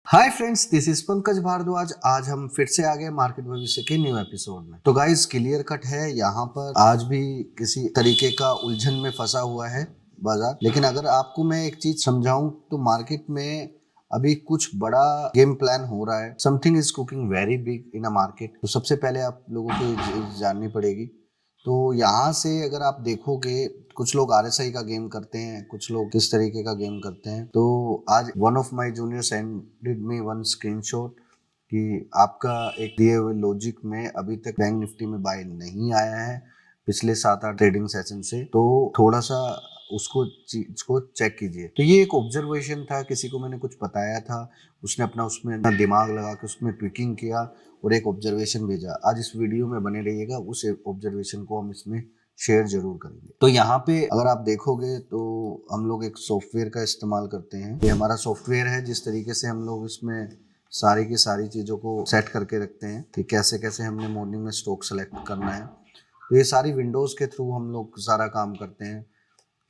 Hi friends, this is Pankaj Bhardwaj. आज हम फिर से आ गए मार्केट भविष्य के न्यू एपिसोड में। तो गाइस, क्लियर कट है, यहाँ पर आज भी किसी तरीके का उलझन में फंसा हुआ है बाजार। लेकिन अगर आपको मैं एक चीज समझाऊं तो मार्केट में अभी कुछ बड़ा गेम प्लान हो रहा है। Something is cooking very big in a market. तो सबसे पहले आप लोगों को ये चीज जाननी पड़ेगी। तो यहाँ से अगर आप देखोगे, कुछ लोग आरएसआई का गेम करते हैं, कुछ लोग किस तरीके का गेम करते हैं। तो आज one of my junior सेंडेड me one screenshot कि आपका एक दिए हुए लॉजिक में अभी तक बैंक निफ्टी में बाय नहीं आया है पिछले 7-8 ट्रेडिंग सेशन से। तो थोड़ा सा उसको चीज को चेक कीजिए। तो ये एक ऑब्जर्वेशन था, किसी को मैंने कुछ बताया था, उसने अपना उसमें अपना दिमाग लगा के उसमें ट्विकिंग किया और एक ऑब्जर्वेशन भेजा। आज इस वीडियो में बने रहिएगा, उस ऑब्जर्वेशन को हम इसमें शेयर जरूर करेंगे। तो यहाँ पे अगर आप देखोगे तो हम लोग एक सॉफ्टवेयर का इस्तेमाल करते हैं। ये हमारा सॉफ्टवेयर है, जिस तरीके से हम लोग इसमें सारी की सारी चीज़ों को सेट करके रखते हैं कि कैसे कैसे हमने मॉर्निंग में स्टॉक सेलेक्ट करना है। तो ये सारी विंडोज़ के थ्रू हम लोग सारा काम करते हैं।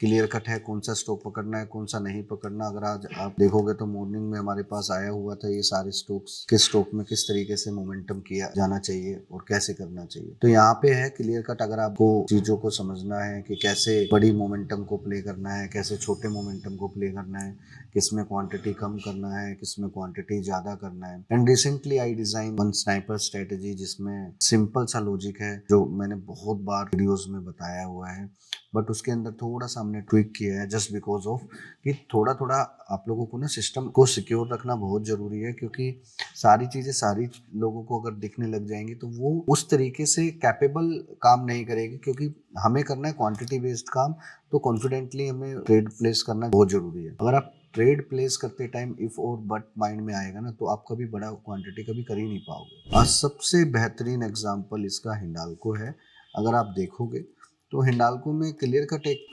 क्लियर कट है कौन सा स्टॉक पकड़ना है, कौन सा नहीं पकड़ना। अगर आज आप देखोगे तो मॉर्निंग में हमारे पास आया हुआ था ये सारे स्टॉक्स, किस स्टॉक में किस तरीके से मोमेंटम किया जाना चाहिए और कैसे करना चाहिए। तो यहाँ पे है क्लियर कट। अगर आपको चीजों को समझना है कि कैसे बड़ी मोमेंटम को प्ले करना है, कैसे छोटे मोमेंटम को प्ले करना है, किसमें क्वांटिटी कम करना है, किसमें क्वांटिटी ज्यादा करना है। And recently I design one sniper strategy, जिसमें सिंपल सा लॉजिक है जो मैंने बहुत बार वीडियोस में बताया हुआ है, बट उसके अंदर थोड़ा सा हमने ट्विक किया है जस्ट बिकॉज ऑफ कि थोड़ा थोड़ा आप लोगों को ना सिस्टम को सिक्योर रखना बहुत ज़रूरी है। क्योंकि सारी चीज़ें सारी लोगों को अगर दिखने लग जाएंगी तो वो उस तरीके से कैपेबल काम नहीं करेगी। क्योंकि हमें करना है क्वांटिटी बेस्ड काम, तो कॉन्फिडेंटली हमें ट्रेड प्लेस करना बहुत ज़रूरी है। अगर आप ट्रेड प्लेस करते टाइम इफ और बट माइंड में आएगा ना, तो आप कभी बड़ा क्वांटिटी कभी कर ही नहीं पाओगे। आज सबसे बेहतरीन एग्जाम्पल इसका हिंडाल्को है। अगर आप देखोगे तो हिंडाल्को में क्लियर कट एक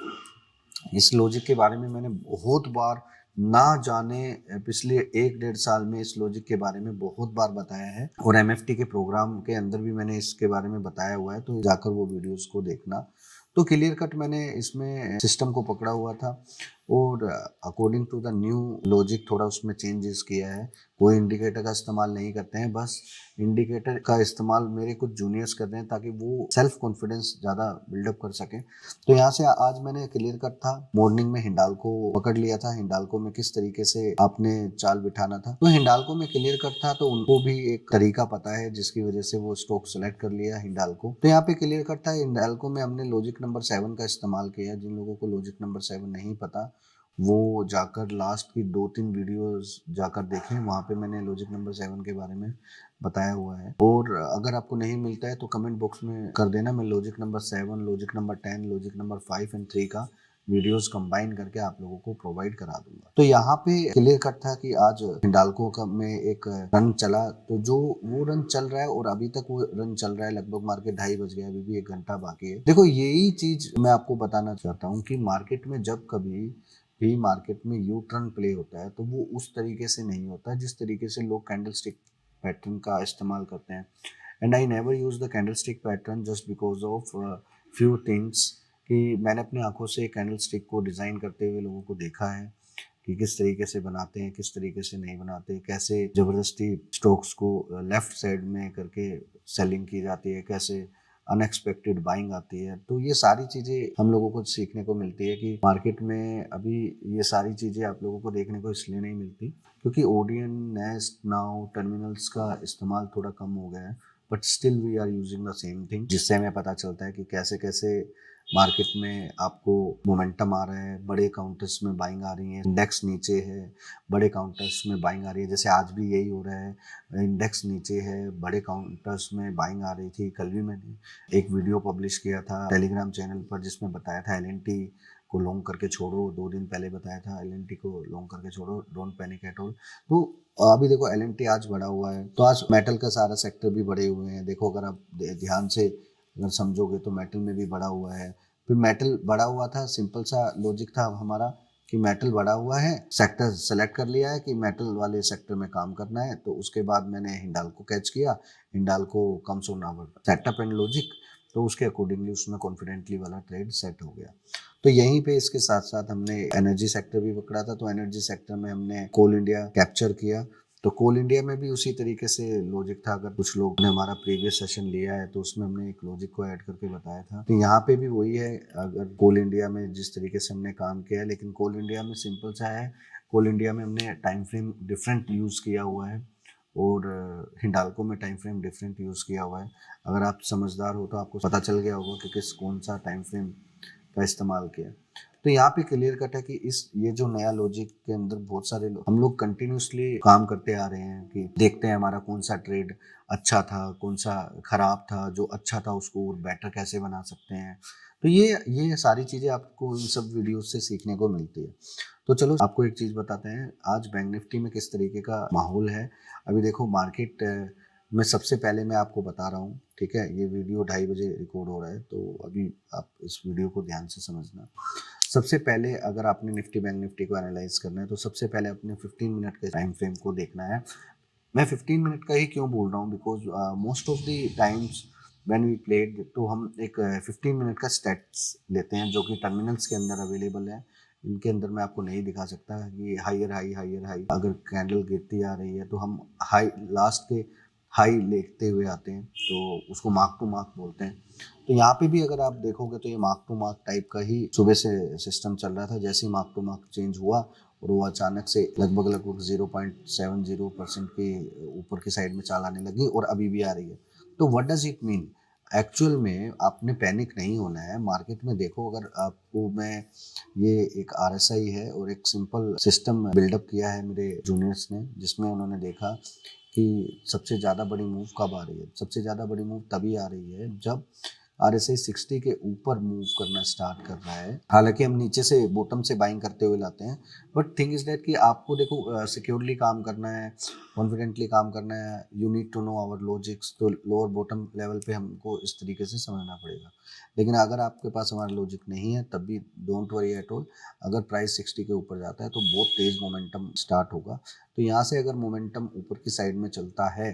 इस लॉजिक के बारे में मैंने बहुत बार, ना जाने पिछले 1-1.5 साल में इस लॉजिक के बारे में बहुत बार बताया है। और एमएफटी के प्रोग्राम के अंदर भी मैंने इसके बारे में बताया हुआ है, तो जाकर वो वीडियोस को देखना। तो क्लियर कट मैंने इसमें सिस्टम को पकड़ा हुआ था और according to the new logic थोड़ा उसमें चेंजेस किया है। कोई इंडिकेटर का इस्तेमाल नहीं करते हैं, बस इंडिकेटर का इस्तेमाल मेरे कुछ जूनियर्स कर रहे हैं ताकि वो सेल्फ कॉन्फिडेंस ज़्यादा बिल्डअप कर सकें। तो यहाँ से आज मैंने क्लियर कट था, मॉर्निंग में हिंडाल्को पकड़ लिया था। हिंडाल्को में किस तरीके से आपने चाल बिठाना था, तो हिंडाल्को में क्लियर कट था, तो उनको भी एक तरीका पता है जिसकी वजह से वो स्टॉक सेलेक्ट कर लिया हिंडाल्को। तो यहाँ पे क्लियर कट था। हिंडाल्को में हमने लॉजिक नंबर 7 का इस्तेमाल किया। जिन लोगों को लॉजिक नंबर 7 नहीं पता, वो जाकर लास्ट की 2-3 वीडियोस जाकर देखें, वहाँ पे मैंने लॉजिक नंबर 7 के बारे में बताया हुआ है। और अगर आपको नहीं मिलता है तो कमेंट बॉक्स में कर देना, मैं logic number 7, logic number 10, logic number 5 and 3 का वीडियोस कंबाइन करके आप लोगों को प्रोवाइड करा दूंगा। तो यहाँ पे क्लियर कट था कि आज हिंडाल्को का में एक रन चला, तो जो वो रन चल रहा है और अभी तक वो रन चल रहा है, लगभग मार्केट 2:30 बज गया, अभी भी 1 घंटा बाकी है। देखो, यही चीज मैं आपको बताना चाहता हूँ कि मार्केट में जब कभी भी मार्केट में यू टर्न प्ले होता है तो वो उस तरीके से नहीं होता जिस तरीके से लोग कैंडल स्टिक पैटर्न का इस्तेमाल करते हैं। And I never use the candle stick pattern just because of few things, कि मैंने अपनी आंखों से कैंडल स्टिक को डिज़ाइन करते हुए लोगों को देखा है कि किस तरीके से बनाते हैं, किस तरीके से नहीं बनाते, कैसे ज़बरदस्ती स्टॉक्स को लेफ्ट साइड में करके सेलिंग की जाती है, कैसे अनएक्सपेक्टेड बाइंग आती है। तो ये सारी चीज़ें हम लोगों को सीखने को मिलती है कि मार्केट में अभी ये सारी चीज़ें आप लोगों को देखने को इसलिए नहीं मिलती क्योंकि ओडियन, नेस्ट, नाउ, टर्मिनल्स का इस्तेमाल थोड़ा कम हो गया है। But still we are using the same thing, जिससे हमें पता चलता है कि कैसे कैसे मार्केट में आपको मोमेंटम आ रहा है, बड़े काउंटर्स में बाइंग आ रही है, इंडेक्स नीचे है, बड़े काउंटर्स में बाइंग आ रही है। जैसे आज भी यही हो रहा है, इंडेक्स नीचे है, बड़े काउंटर्स में बाइंग आ रही थी। कल भी मैंने एक वीडियो पब्लिश किया था टेलीग्राम चैनल पर जिसमें बताया था एलएनटी को लॉन्ग करके छोड़ो। 2 दिन पहले बताया था एलएनटी को लॉन्ग करके छोड़ो, डोंट पैनिक एट ऑल। तो अभी देखो एलएनटी आज बढ़ा हुआ है, तो आज मेटल का सारा सेक्टर भी बढ़े हुए हैं। देखो, अगर आप ध्यान से अगर समझोगे तो मेटल में भी बढ़ा हुआ है। फिर मेटल बढ़ा हुआ था, सिंपल सा लॉजिक था हमारा कि मेटल बढ़ा हुआ है, सेक्टर सेलेक्ट कर लिया है कि मेटल वाले सेक्टर में काम करना है। तो उसके बाद मैंने हिंडाल्को कैच किया, Hindalco comes on our setup and logic, तो उसके अकॉर्डिंगली उसमें कॉन्फिडेंटली वाला ट्रेड सेट हो गया। तो यहीं पे इसके साथ साथ हमने एनर्जी सेक्टर भी पकड़ा था, तो एनर्जी सेक्टर में हमने कोल इंडिया कैप्चर किया। तो कोल इंडिया में भी उसी तरीके से लॉजिक था। अगर कुछ लोग ने हमारा प्रीवियस सेशन लिया है तो उसमें हमने एक लॉजिक को ऐड करके बताया था। तो यहाँ पे भी वही है। अगर कोल इंडिया में जिस तरीके से हमने काम किया है, लेकिन कोल इंडिया में सिंपल सा है। कोल इंडिया में हमने टाइम फ्रेम डिफरेंट यूज़ किया हुआ है और हिंडाल्को में टाइम फ्रेम डिफरेंट यूज़ किया हुआ है। अगर आप समझदार हो तो आपको पता चल गया होगा कि किस कौन सा टाइम फ्रेम का इस्तेमाल किया। तो यहाँ पे क्लियर कट है कि ये जो नया लॉजिक के अंदर बहुत सारे हम लोग कंटिन्यूसली काम करते आ रहे हैं कि देखते हैं हमारा कौन सा ट्रेड अच्छा था, कौन सा खराब था, जो अच्छा था उसको और बेटर कैसे बना सकते हैं। तो ये सारी चीज़ें आपको इन सब वीडियो से सीखने को मिलती है। तो चलो आपको एक चीज़ बताते हैं, आज बैंक निफ्टी में किस तरीके का माहौल है। अभी देखो मार्केट में सबसे पहले मैं आपको बता रहा हूँ, ठीक है। ये वीडियो 2:30 बजे रिकॉर्ड हो रहा है, तो अभी आप इस वीडियो को ध्यान से समझना। सबसे पहले अगर आपने निफ्टी बैंक निफ्टी को एनालाइज करना है तो सबसे पहले अपने 15 मिनट के टाइम फ्रेम को देखना है। मैं 15 मिनट का ही क्यों बोल रहा हूँ, because most of the times when we played तो हम एक 15 मिनट का स्टैट्स लेते हैं जो कि टर्मिनल्स के अंदर अवेलेबल है। इनके अंदर मैं आपको नहीं दिखा सकता कि हायर हाई हायर हाई अगर कैंडल गिरती आ रही है तो हम हाई लास्ट के हाई लेते हुए आते हैं, तो उसको मार्क टू मार्क बोलते हैं। तो यहाँ पे भी अगर आप देखोगे तो ये मार्क टू मार्क टाइप का ही सुबह से सिस्टम चल रहा था। जैसे ही मार्क टू मार्क चेंज हुआ और वो अचानक से लगभग 0.70% के ऊपर की साइड में चाल आने लगी और अभी भी आ रही है। तो what does it mean? Actual में आपने पैनिक नहीं होना है मार्केट में। देखो अगर आपको मैं ये एक RSI है और एक सिंपल सिस्टम बिल्डअप किया है मेरे जूनियर्स ने, जिसमें उन्होंने देखा कि सबसे ज़्यादा बड़ी मूव कब आ रही है। सबसे ज़्यादा बड़ी मूव तभी आ रही है जब RSI 60 के ऊपर मूव करना स्टार्ट कर रहा है। हालांकि हम नीचे से बॉटम से बाइंग करते हुए लाते हैं, बट थिंग इज दैट कि आपको देखो सिक्योरली काम करना है, कॉन्फिडेंटली काम करना है। You need to know our logics. तो लोअर बॉटम लेवल पे हमको इस तरीके से समझना पड़ेगा। लेकिन अगर आपके पास हमारा लॉजिक नहीं है तब भी डोंट वरी एट ऑल। अगर प्राइस 60 के ऊपर जाता है तो बहुत तेज मोमेंटम स्टार्ट होगा। तो यहाँ से अगर मोमेंटम ऊपर की साइड में चलता है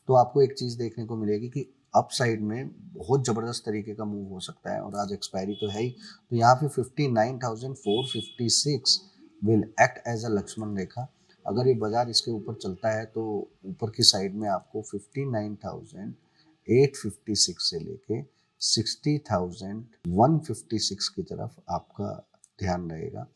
तो आपको एक चीज़ देखने को मिलेगी कि अप साइड में बहुत ज़बरदस्त तरीके का मूव हो सकता है। और आज एक्सपायरी तो है ही, तो यहाँ पे 59,456 will act as a Lakshman rekha. अगर ये बाजार इसके ऊपर चलता है तो ऊपर की साइड में आपको 59,856 से लेके 60,156 की तरफ आपका ध्यान रहेगा।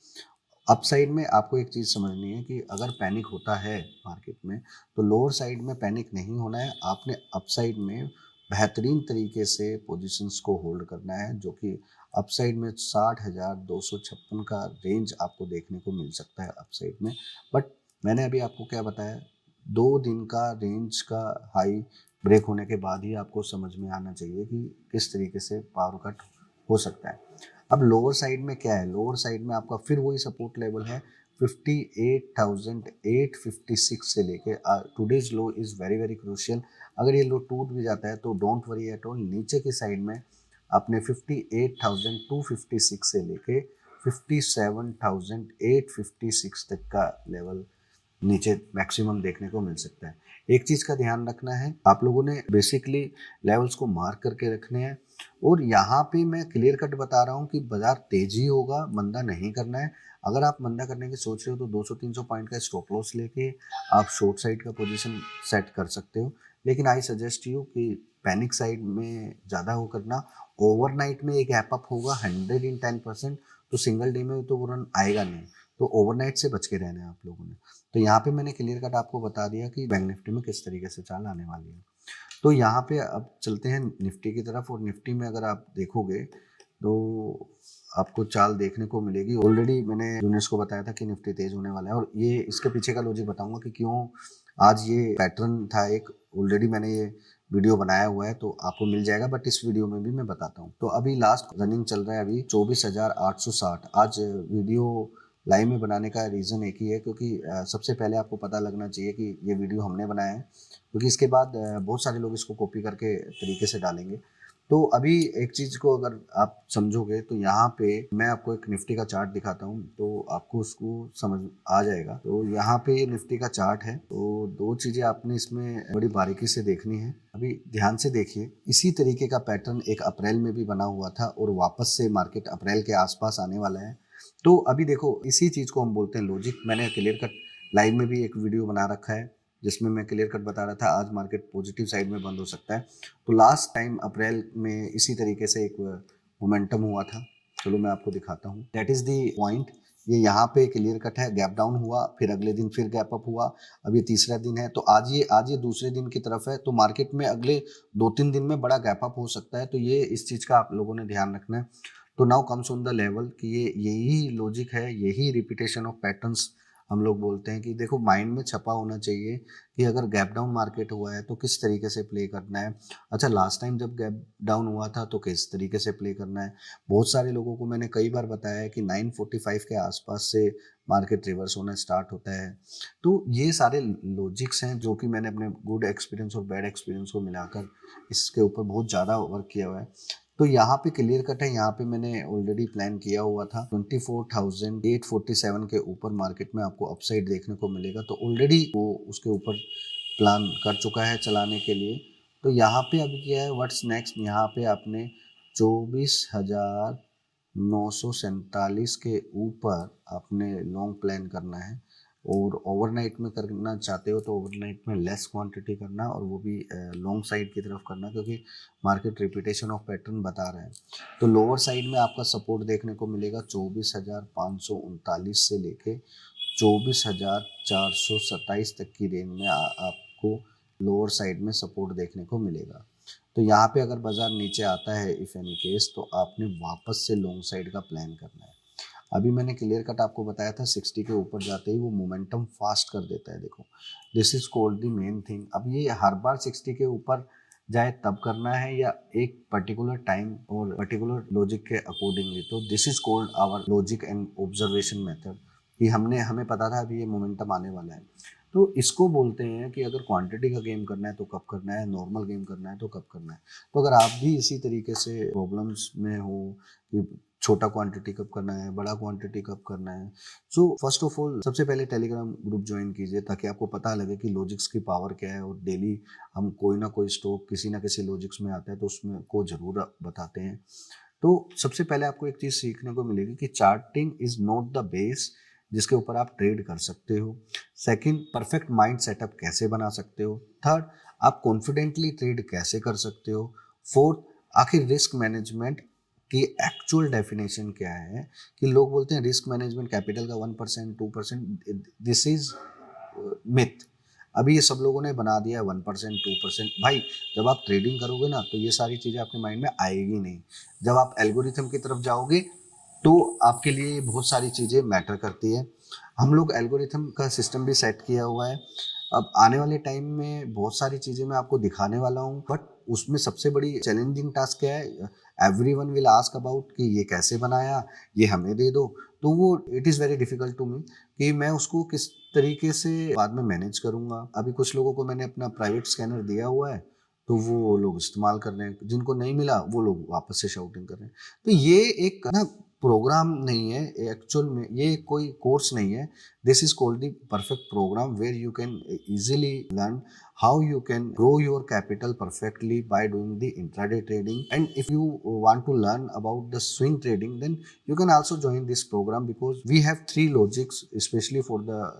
अप साइड में आपको एक चीज़ समझनी है कि अगर पैनिक होता है मार्केट में तो लोअर साइड में पैनिक नहीं होना है। आपने अप साइड में बेहतरीन तरीके से पोजीशंस को होल्ड करना है, जो कि अप साइड में 60,256 का रेंज आपको देखने को मिल सकता है अप साइड में। बट मैंने अभी आपको क्या बताया, 2 दिन का रेंज का हाई ब्रेक होने के बाद ही आपको समझ में आना चाहिए कि किस तरीके से पावर कट हो सकता है। अब लोअर साइड में क्या है? लोअर साइड में आपका फिर वही सपोर्ट लेवल है 58,856 से लेके today's low is very very crucial. अगर ये लो टूट भी जाता है तो डोंट वरी एट ऑल। नीचे की साइड में आपने 58,256 से लेके 57,856 तक का लेवल नीचे मैक्सिमम देखने को मिल सकता है। एक चीज़ का ध्यान रखना है, आप लोगों ने बेसिकली लेवल्स को मार्क करके रखने हैं। और यहाँ पे मैं क्लियर कट बता रहा हूँ कि बाजार तेजी होगा, मंदा नहीं करना है। अगर आप मंदा करने की सोच रहे हो तो 200-300 पॉइंट का स्टॉप लॉस लेके आप शॉर्ट साइड का पोजीशन सेट कर सकते हो। लेकिन आई सजेस्ट यू कि पैनिक साइड में ज़्यादा वो करना। ओवरनाइट में एक गैप अप होगा 110%, तो सिंगल डे में तो वो रन आएगा नहीं। तो ओवरनाइट से बच के रहना है आप लोगों ने। तो यहाँ पे मैंने क्लियर कट आपको बता दिया कि बैंक निफ्टी में किस तरीके से चाल आने वाली है। तो यहाँ पे अब चलते हैं निफ्टी की तरफ। और निफ्टी में अगर आप देखोगे तो आपको चाल देखने को मिलेगी। ऑलरेडी मैंने जूनियर्स को बताया था कि निफ्टी तेज होने वाला है, और ये इसके पीछे का लॉजिक बताऊंगा कि क्यों आज ये पैटर्न था एक। ऑलरेडी मैंने ये वीडियो बनाया हुआ है तो आपको मिल जाएगा, बट इस वीडियो में भी मैं बताता हूँ। तो अभी लास्ट रनिंग चल रहा है अभी 24,860। आज वीडियो लाइव में बनाने का रीज़न एक ही है, क्योंकि सबसे पहले आपको पता लगना चाहिए कि ये वीडियो हमने बनाया है, क्योंकि इसके बाद बहुत सारे लोग इसको कॉपी करके तरीके से डालेंगे। तो अभी एक चीज़ को अगर आप समझोगे तो यहाँ पे मैं आपको एक निफ्टी का चार्ट दिखाता हूँ तो आपको उसको समझ आ जाएगा। तो यहाँ पे ये निफ्टी का चार्ट है। तो 2 चीज़ें आपने इसमें बड़ी बारीकी से देखनी है। अभी ध्यान से देखिए, इसी तरीके का पैटर्न एक अप्रैल में भी बना हुआ था और वापस से मार्केट अप्रैल के आसपास आने वाला है। तो अभी देखो इसी चीज़ को हम बोलते हैं लॉजिक। मैंने क्लियर कट लाइव में भी एक वीडियो बना रखा है जिसमें मैं क्लियर कट बता रहा था आज मार्केट पॉजिटिव साइड में बंद हो सकता है। तो लास्ट टाइम अप्रैल में इसी तरीके से एक मोमेंटम हुआ था। चलो मैं आपको दिखाता हूँ, दैट इज द पॉइंट। ये यहाँ पे क्लियर कट है, गैप डाउन हुआ, फिर अगले दिन फिर गैप अप हुआ, अब ये तीसरा दिन है। तो आज ये दूसरे दिन की तरफ है। तो मार्केट में अगले 2-3 दिन में बड़ा गैप अप हो सकता है। तो ये इस चीज़ का आप लोगों ने ध्यान रखना है। तो now comes on the level कि ये यही लॉजिक है, यही रिपीटेशन ऑफ पैटर्न्स हम लोग बोलते हैं कि देखो माइंड में छपा होना चाहिए कि अगर गैप डाउन मार्केट हुआ है तो किस तरीके से प्ले करना है। अच्छा, लास्ट टाइम जब गैप डाउन हुआ था तो किस तरीके से प्ले करना है। बहुत सारे लोगों को मैंने कई बार बताया है कि 9:45 के आसपास से मार्केट रिवर्स होना स्टार्ट होता है। तो ये सारे लॉजिक्स हैं जो कि मैंने अपने गुड एक्सपीरियंस और बैड एक्सपीरियंस को मिलाकर इसके ऊपर बहुत ज़्यादा वर्क किया हुआ है। तो यहाँ पे क्लियर कट है, यहाँ पे मैंने ऑलरेडी प्लान किया हुआ था 24,847 के ऊपर मार्केट में आपको अपसाइड देखने को मिलेगा। तो ऑलरेडी वो उसके ऊपर प्लान कर चुका है चलाने के लिए। तो यहाँ पे अभी क्या है, व्हाट्स नेक्स्ट, यहाँ पे आपने 24,947 के ऊपर आपने लॉन्ग प्लान करना है। और ओवरनाइट में करना चाहते हो तो ओवरनाइट में लेस क्वांटिटी करना, और वो भी लॉन्ग साइड की तरफ करना, क्योंकि मार्केट रिपीटेशन ऑफ पैटर्न बता रहे हैं। तो लोअर साइड में आपका सपोर्ट देखने को मिलेगा 24,539 से लेके 24,427 तक की रेंज में आपको लोअर साइड में सपोर्ट देखने को मिलेगा। तो यहाँ पे अगर बाजार नीचे आता है इफ़ एनी केस, तो आपने वापस से लॉन्ग साइड का प्लान करना है। अभी मैंने क्लियर कट आपको बताया था 60 के ऊपर जाते ही वो मोमेंटम फास्ट कर देता है। देखो, this is called the main thing. अब ये हर बार 60 के ऊपर जाए तब करना है या एक पर्टिकुलर टाइम और पर्टिकुलर लॉजिक के अकॉर्डिंगली। तो this is called our logic and observation method कि हमें पता था अभी ये मोमेंटम आने वाला है। तो इसको बोलते हैं कि अगर क्वांटिटी का गेम करना है तो कब करना है, नॉर्मल गेम करना है तो कब करना है। तो अगर आप भी इसी तरीके से प्रॉब्लम्स में हो कि छोटा क्वांटिटी कब करना है, बड़ा क्वांटिटी कब करना है, सो फर्स्ट ऑफ ऑल सबसे पहले टेलीग्राम ग्रुप ज्वाइन कीजिए ताकि आपको पता लगे कि लॉजिक्स की पावर क्या है। और डेली हम कोई ना कोई स्टॉक किसी ना किसी लॉजिक्स में आता है तो उसमें को ज़रूर बताते हैं। तो सबसे पहले आपको एक चीज़ सीखने को मिलेगी कि charting is not the base जिसके ऊपर आप ट्रेड कर सकते हो। सेकंड, परफेक्ट माइंड सेटअप कैसे बना सकते हो। थर्ड, आप कॉन्फिडेंटली ट्रेड कैसे कर सकते हो। फोर्थ, आखिर रिस्क मैनेजमेंट की एक्चुअल डेफिनेशन क्या है। कि लोग बोलते हैं रिस्क मैनेजमेंट कैपिटल का 1% 2%, दिस इज मिथ। अभी ये सब लोगों ने बना दिया है 1% 2%। भाई, जब आप ट्रेडिंग करोगे ना तो ये सारी चीज़ें आपके माइंड में आएगी नहीं। जब आप एल्गोरिथम की तरफ जाओगे तो आपके लिए बहुत सारी चीज़ें मैटर करती है। हम लोग एल्गोरिथम का सिस्टम भी सेट किया हुआ है। अब आने वाले टाइम में बहुत सारी चीज़ें मैं आपको दिखाने वाला हूँ, बट उसमें सबसे बड़ी चैलेंजिंग टास्क क्या है, एवरीवन विल आस्क अबाउट कि ये कैसे बनाया, ये हमें दे दो। तो वो it is very difficult to me कि मैं उसको किस तरीके से बाद में मैनेज करूँगा। अभी कुछ लोगों को मैंने अपना प्राइवेट स्कैनर दिया हुआ है तो वो लोग इस्तेमाल कर रहे हैं, जिनको नहीं मिला वो लोग वापस से शाउटिंग कर रहे हैं। तो ये एक ना प्रोग्राम नहीं है एक्चुअल में, ये कोई कोर्स नहीं है। This is called the perfect program where you can easily learn how you can grow your capital perfectly by doing the intraday trading. And if you want to learn about the swing trading, then you can also join this program because we have 3 logics especially for the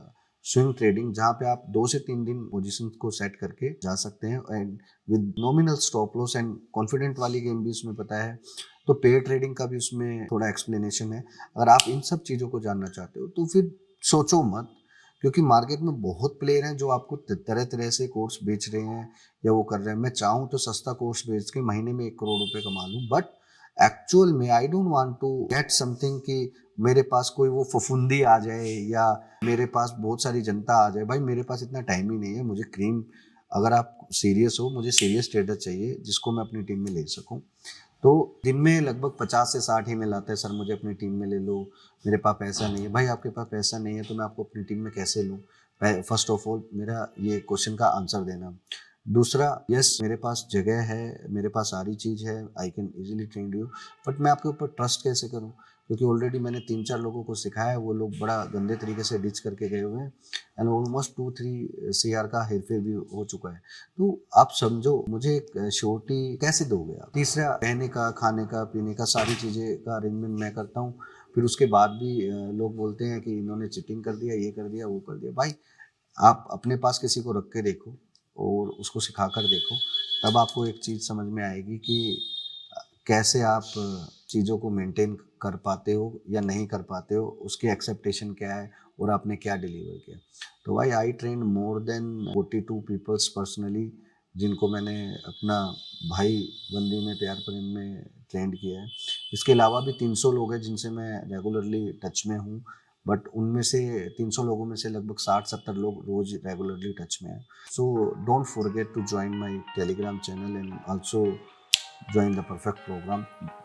swing trading, जहाँ पे आप 2 से 3 दिन position को set करके जा सकते हैं and with nominal stop loss and confident वाली गेम भी उसमें पता है। तो पेयर ट्रेडिंग का भी उसमें थोड़ा एक्सप्लेनेशन है। अगर आप इन सब चीज़ों को जानना चाहते हो तो फिर सोचो मत, क्योंकि मार्केट में बहुत प्लेयर हैं जो आपको तरह तरह से कोर्स बेच रहे हैं या वो कर रहे हैं। मैं चाहूँ तो सस्ता कोर्स बेच के महीने में 1 करोड़ रुपए कमा लूँ, बट एक्चुअल में I don't want to get something कि मेरे पास कोई वो फफूंदी आ जाए या मेरे पास बहुत सारी जनता आ जाए। भाई, मेरे पास इतना टाइम ही नहीं है। मुझे क्रीम, अगर आप सीरियस हो, मुझे सीरियस ट्रेडर चाहिए जिसको मैं अपनी टीम में ले सकूं। तो दिन में लगभग 50 से 60 ईमेल आते हैं, सर मुझे अपनी टीम में ले लो, मेरे पास पैसा नहीं है। भाई, आपके पास पैसा नहीं है तो मैं आपको अपनी टीम में कैसे लूँ। फर्स्ट ऑफ ऑल मेरा ये क्वेश्चन का आंसर देना। दूसरा, यस मेरे पास जगह है, मेरे पास सारी चीज़ है, I can easily train you, but मैं आपके ऊपर ट्रस्ट कैसे करूँ, क्योंकि ऑलरेडी मैंने 3-4 लोगों को सिखाया है, वो लोग बड़ा गंदे तरीके से डिच करके गए हुए हैं एंड ऑलमोस्ट 2-3 CR का हेरफेर भी हो चुका है। तो आप समझो, मुझे एक श्योरिटी कैसे दोगे आप। तीसरा, रहने का, खाने का, पीने का, सारी चीज़ें का अरेंजमेंट मैं करता हूँ। फिर उसके बाद भी लोग बोलते हैं कि इन्होंने चिटिंग कर दिया, ये कर दिया, वो कर दिया। भाई, आप अपने पास किसी को रख के देखो और उसको सिखा कर देखो, तब आपको एक चीज़ समझ में आएगी कि कैसे आप चीज़ों को मेंटेन कर पाते हो या नहीं कर पाते हो, उसकी एक्सेप्टेशन क्या है और आपने क्या डिलीवर किया। तो भाई I train more than 42 peoples personally, जिनको मैंने अपना भाई बंदी में प्यार प्रेम में ट्रेंड किया है। इसके अलावा भी 300 लोग हैं जिनसे मैं रेगुलरली टच में हूँ, बट उनमें से 300 लोगों में से लगभग 60-70 लोग रोज रेगुलरली टच में हैं। So don't forget to join my Telegram channel and also join the perfect program,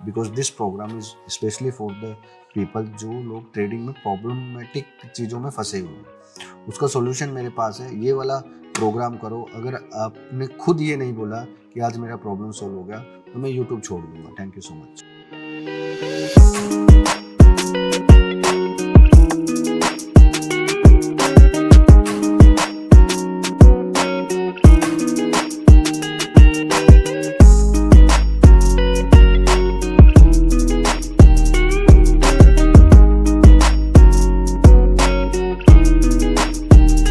because this program is especially for the people जो लोग ट्रेडिंग में प्रॉब्लमेटिक चीज़ों में फंसे हुए हैं। उसका सॉल्यूशन मेरे पास है। ये वाला प्रोग्राम करो। अगर आपने खुद ये नहीं बोला कि आज मेरा प्रॉब्लम सॉल्व हो गया, तो मैं यूट्यूब छोड़ दूंगा। Thank you so much.